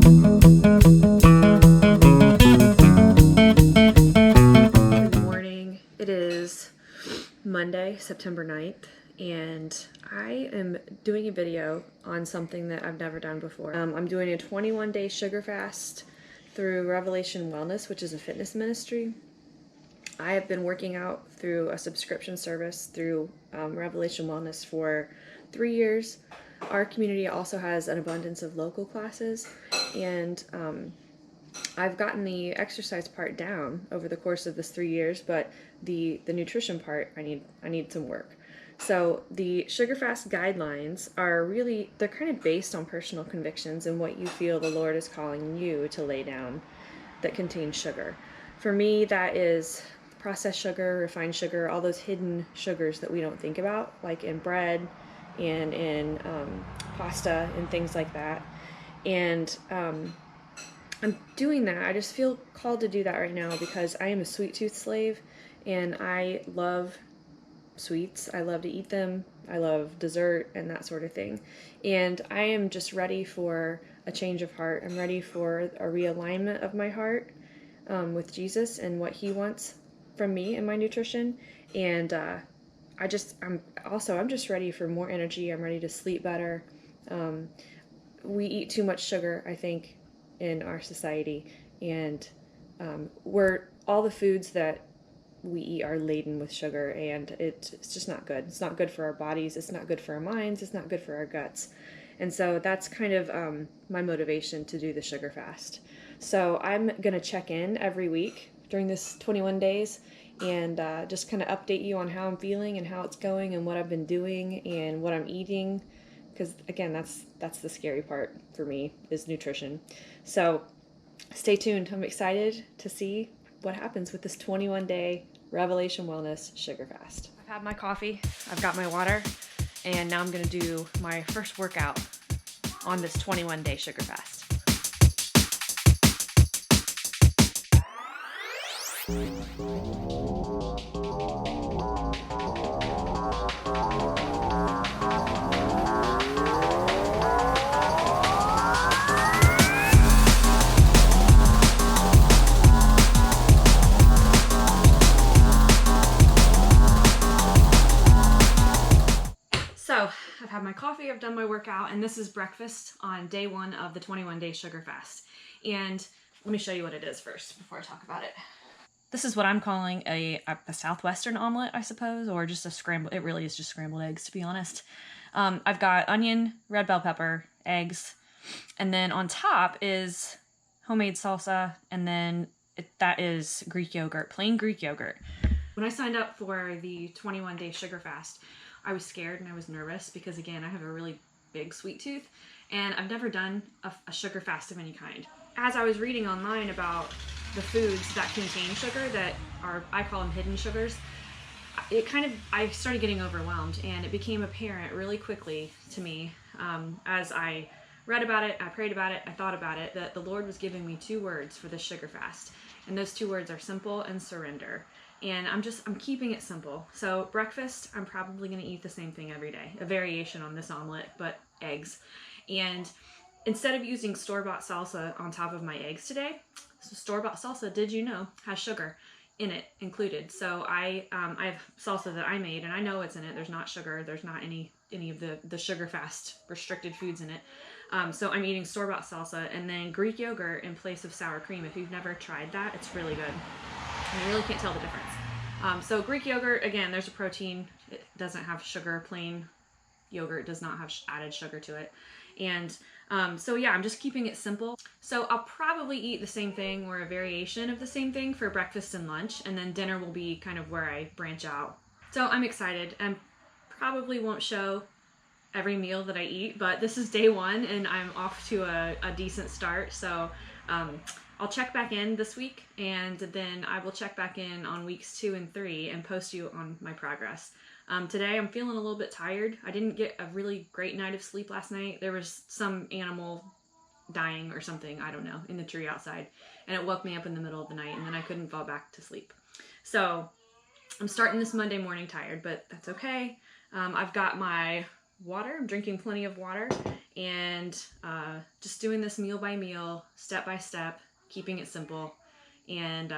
Good morning. It is Monday, September 9th, and I am doing a video on something that I've never done before. I'm doing a 21-day sugar fast through Revelation Wellness, which is a fitness ministry. I have been working out through a subscription service through Revelation Wellness for 3 years. Our community also has an abundance of local classes, and I've gotten the exercise part down over the course of this 3 years, but the nutrition part, I need some work. So the sugar fast guidelines are really, they're kind of based on personal convictions and what you feel the Lord is calling you to lay down that contains sugar. For me, that is processed sugar, refined sugar, all those hidden sugars that we don't think about, like in bread and in pasta and things like that. And I'm doing that. I just feel called to do that right now because I am a sweet tooth slave and I love sweets. I love to eat them. I love dessert and that sort of thing. And I am just ready for a change of heart. I'm ready for a realignment of my heart with Jesus and what He wants from me and my nutrition. And I'm just ready for more energy. I'm ready to sleep better. We eat too much sugar, I think, in our society, and all the foods that we eat are laden with sugar, and it's just not good. It's not good for our bodies. It's not good for our minds. It's not good for our guts. And so that's kind of my motivation to do the sugar fast. So I'm going to check in every week during this 21 days and just kind of update you on how I'm feeling and how it's going and what I've been doing and what I'm eating. Because again, that's the scary part for me, is nutrition. So stay tuned. I'm excited to see what happens with this 21-day Revelation Wellness sugar fast. I've had my coffee, I've got my water, and now I'm going to do my first workout on this 21-day sugar fast. So I've had my coffee, I've done my workout, and this is breakfast on day 1 of the 21-day sugar fast. And let me show you what it is first before I talk about it. This is what I'm calling a Southwestern omelet, I suppose, or just a scrambled. It really is just scrambled eggs, to be honest. I've got onion, red bell pepper, eggs, and then on top is homemade salsa, and then that is Greek yogurt, plain Greek yogurt. When I signed up for the 21-day sugar fast, I was scared and I was nervous because, again, I have a really big sweet tooth and I've never done a sugar fast of any kind. As I was reading online about the foods that contain sugar that are, I call them hidden sugars, I started getting overwhelmed, and it became apparent really quickly to me as I read about it, I prayed about it, I thought about it, that the Lord was giving me 2 words for this sugar fast. And those 2 words are simple and surrender. And I'm keeping it simple. So breakfast, I'm probably going to eat the same thing every day. A variation on this omelet, but eggs. And instead of using store-bought salsa on top of my eggs today, so store-bought salsa, did you know, has sugar in it included. So I have salsa that I made, and I know what's in it. There's not sugar. There's not any of the sugar fast restricted foods in it. So I'm eating store-bought salsa and then Greek yogurt in place of sour cream. If you've never tried that, it's really good. And you really can't tell the difference. So Greek yogurt, again, there's a protein. It doesn't have sugar. Plain yogurt does not have added sugar to it. And so yeah, I'm just keeping it simple. So I'll probably eat the same thing or a variation of the same thing for breakfast and lunch, and then dinner will be kind of where I branch out. So I'm excited, and probably won't show every meal that I eat, but this is day 1 and I'm off to a decent start. So I'll check back in this week, and then I will check back in on weeks 2 and 3 and post you on my progress. Today I'm feeling a little bit tired. I didn't get a really great night of sleep last night. There was some animal dying or something, I don't know, in the tree outside, and it woke me up in the middle of the night, and then I couldn't fall back to sleep. So I'm starting this Monday morning tired, but that's okay. I've got my water. I'm drinking plenty of water, and just doing this meal by meal, step by step, keeping it simple, and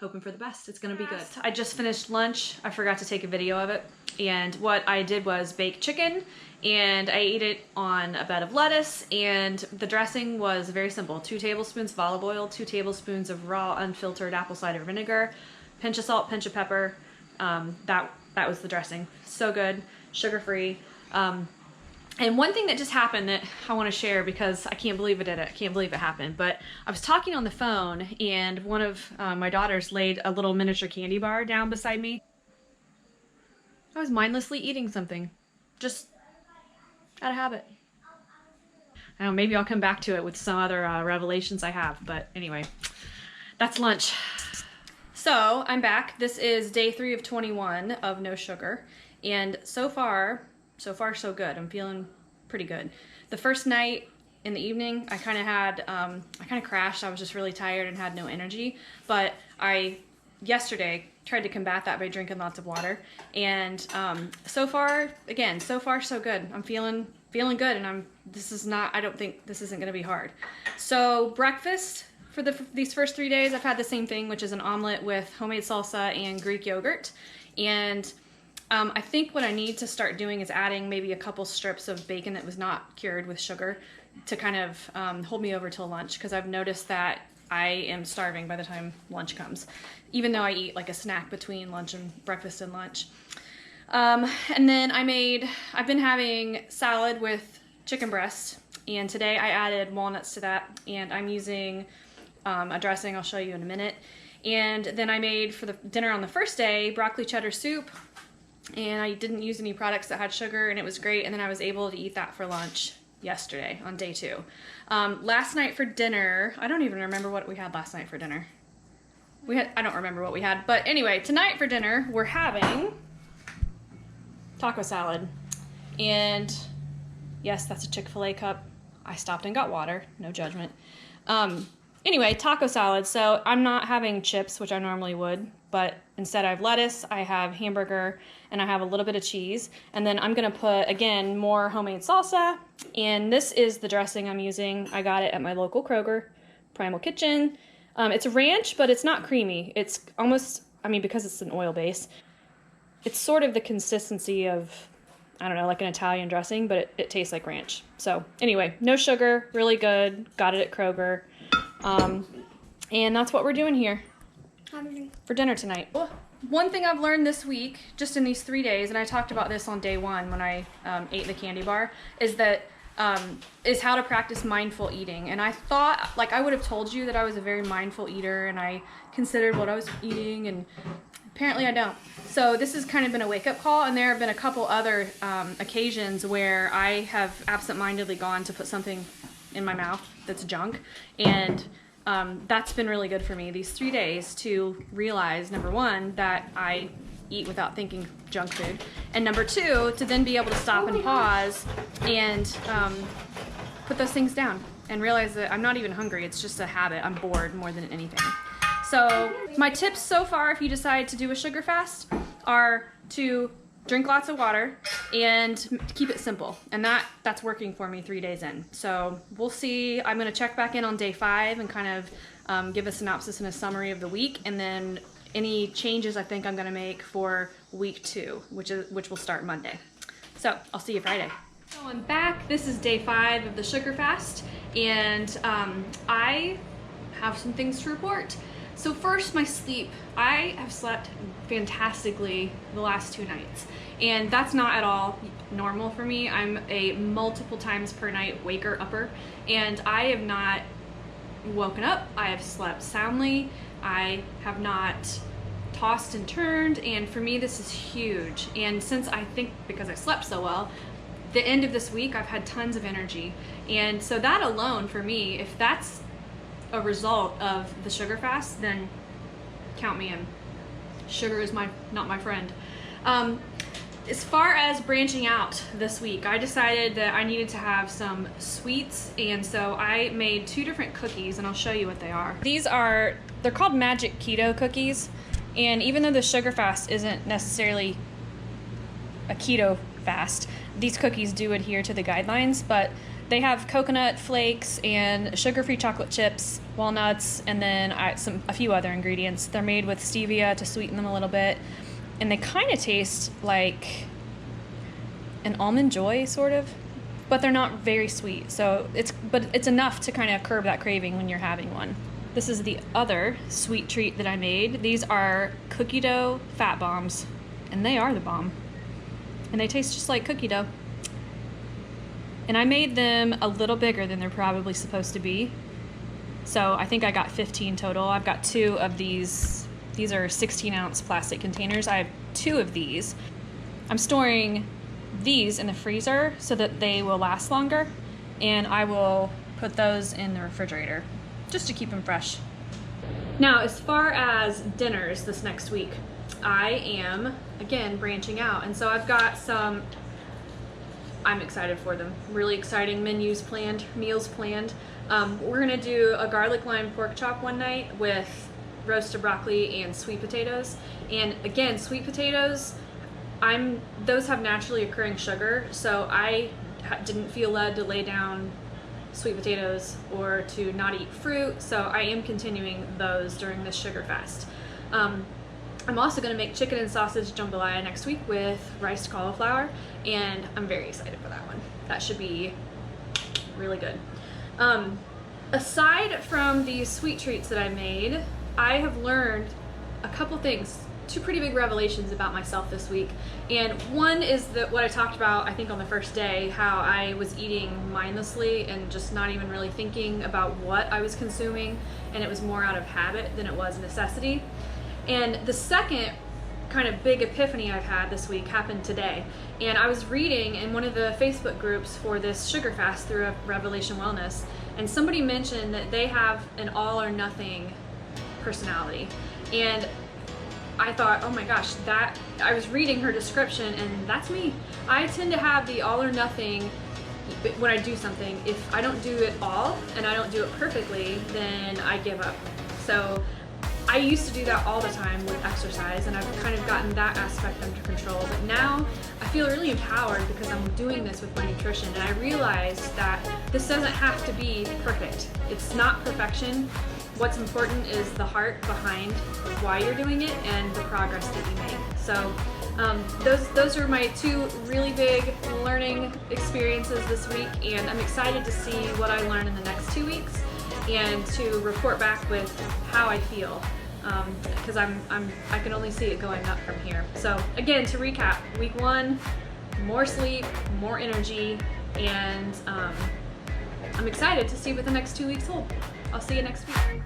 hoping for the best. It's gonna be good. I just finished lunch. I forgot to take a video of it. And what I did was bake chicken, and I ate it on a bed of lettuce, and the dressing was very simple. 2 tablespoons of olive oil, 2 tablespoons of raw unfiltered apple cider vinegar, pinch of salt, pinch of pepper. That was the dressing. So good, sugar-free. And one thing that just happened that I want to share, because I can't believe it did it. I can't believe it happened. But I was talking on the phone, and one of my daughters laid a little miniature candy bar down beside me. I was mindlessly eating something, just out of habit. I don't know, maybe I'll come back to it with some other revelations I have. But anyway, that's lunch. So I'm back. This is day 3 of 21 of no sugar. And so far so good. I'm feeling pretty good. The first night in the evening, I kind of crashed. I was just really tired and had no energy. But yesterday tried to combat that by drinking lots of water. And so far so good. I'm feeling good, and I don't think this isn't gonna be hard. So breakfast for these first 3 days, I've had the same thing, which is an omelet with homemade salsa and Greek yogurt. And I think what I need to start doing is adding maybe a couple strips of bacon that was not cured with sugar to kind of hold me over till lunch, because I've noticed that I am starving by the time lunch comes, even though I eat like a snack between lunch and breakfast and lunch. And then I've been having salad with chicken breast, and today I added walnuts to that, and I'm using a dressing I'll show you in a minute. And then I made for the dinner on the first day broccoli cheddar soup, and I didn't use any products that had sugar, and it was great. And then I was able to eat that for lunch yesterday on day 2. Last night for dinner, I don't even remember what we had last night for dinner. I don't remember what we had, but anyway, tonight for dinner, we're having taco salad. And yes, that's a Chick-fil-A cup. I stopped and got water, no judgment. Anyway, taco salad. So I'm not having chips, which I normally would, but instead I have lettuce, I have hamburger, and I have a little bit of cheese. And then I'm gonna put, again, more homemade salsa. And this is the dressing I'm using. I got it at my local Kroger, Primal Kitchen. It's ranch, but it's not creamy. It's almost, because it's an oil base, it's sort of the consistency of, I don't know, like an Italian dressing, but it tastes like ranch. So anyway, no sugar, really good. Got it at Kroger. And that's what we're doing here for dinner tonight. One thing I've learned this week, just in these 3 days, and I talked about this on day 1 when I ate the candy bar, is how to practice mindful eating. And I thought, like, I would have told you that I was a very mindful eater and I considered what I was eating, and apparently I don't. So this has kind of been a wake-up call, and there have been a couple other occasions where I have absent-mindedly gone to put something in my mouth that's junk, and that's been really good for me these 3 days to realize, number 1, that I eat without thinking junk food, and number 2, to then be able to stop and pause and put those things down and realize that I'm not even hungry. It's just a habit. I'm bored more than anything. So my tips so far, if you decide to do a sugar fast, are to drink lots of water and keep it simple. And that's working for me 3 days in. So we'll see. I'm going to check back in on day 5 and kind of give a synopsis and a summary of the week, and then any changes I think I'm going to make for week 2, which will start Monday. So I'll see you Friday. So I'm back. This is day 5 of the sugar fast, and I have some things to report. So first, my sleep. I have slept fantastically the last 2 nights, and that's not at all normal for me. I'm a multiple times per night waker-upper, and I have not woken up. I have slept soundly. I have not tossed and turned, and for me this is huge. And since I think because I slept so well, the end of this week I've had tons of energy, and so that alone for me, if that's a result of the sugar fast, then count me in. Sugar is not my friend. As far as branching out this week, I decided that I needed to have some sweets, and so I made 2 different cookies, and I'll show you what they are. They're called Magic Keto cookies, and even though the sugar fast isn't necessarily a keto fast, these cookies do adhere to the guidelines, but they have coconut flakes and sugar-free chocolate chips, walnuts, and then a few other ingredients. They're made with stevia to sweeten them a little bit, and they kind of taste like an Almond Joy, sort of, but they're not very sweet. So it's enough to kind of curb that craving when you're having one. This is the other sweet treat that I made. These are cookie dough fat bombs, and they are the bomb. And they taste just like cookie dough. And I made them a little bigger than they're probably supposed to be. So I think I got 15 total. I've got 2 of these. These are 16-ounce plastic containers. I have 2 of these. I'm storing these in the freezer so that they will last longer, and I will put those in the refrigerator just to keep them fresh. Now, as far as dinners this next week, I am, again, branching out. And so I've got some, I'm excited for them, really exciting meals planned. We're gonna do a garlic lime pork chop one night with roasted broccoli and sweet potatoes. And again, sweet potatoes, those have naturally occurring sugar, so I didn't feel led to lay down sweet potatoes or to not eat fruit, so I am continuing those during this sugar fast. I'm also going to make chicken and sausage jambalaya next week with riced cauliflower, and I'm very excited for that one. That should be really good. Aside from these sweet treats that I made, I have learned a couple things, 2 pretty big revelations about myself this week. And one is that what I talked about, I think, on the first day, how I was eating mindlessly and just not even really thinking about what I was consuming, and it was more out of habit than it was necessity. And the second kind of big epiphany I've had this week happened today. And I was reading in one of the Facebook groups for this sugar fast through Revelation Wellness, and somebody mentioned that they have an all or nothing personality. And I thought, oh my gosh, I was reading her description, and that's me. I tend to have the all or nothing when I do something. If I don't do it all and I don't do it perfectly, then I give up. So I used to do that all the time with exercise, and I've kind of gotten that aspect under control. But now I feel really empowered because I'm doing this with my nutrition, and I realize that this doesn't have to be perfect. It's not perfection. What's important is the heart behind why you're doing it and the progress that you make. So those are my 2 really big learning experiences this week, and I'm excited to see what I learn in the next 2 weeks and to report back with how I feel, because I can only see it going up from here. So again, to recap, week 1, more sleep, more energy, and I'm excited to see what the next 2 weeks hold. I'll see you next week.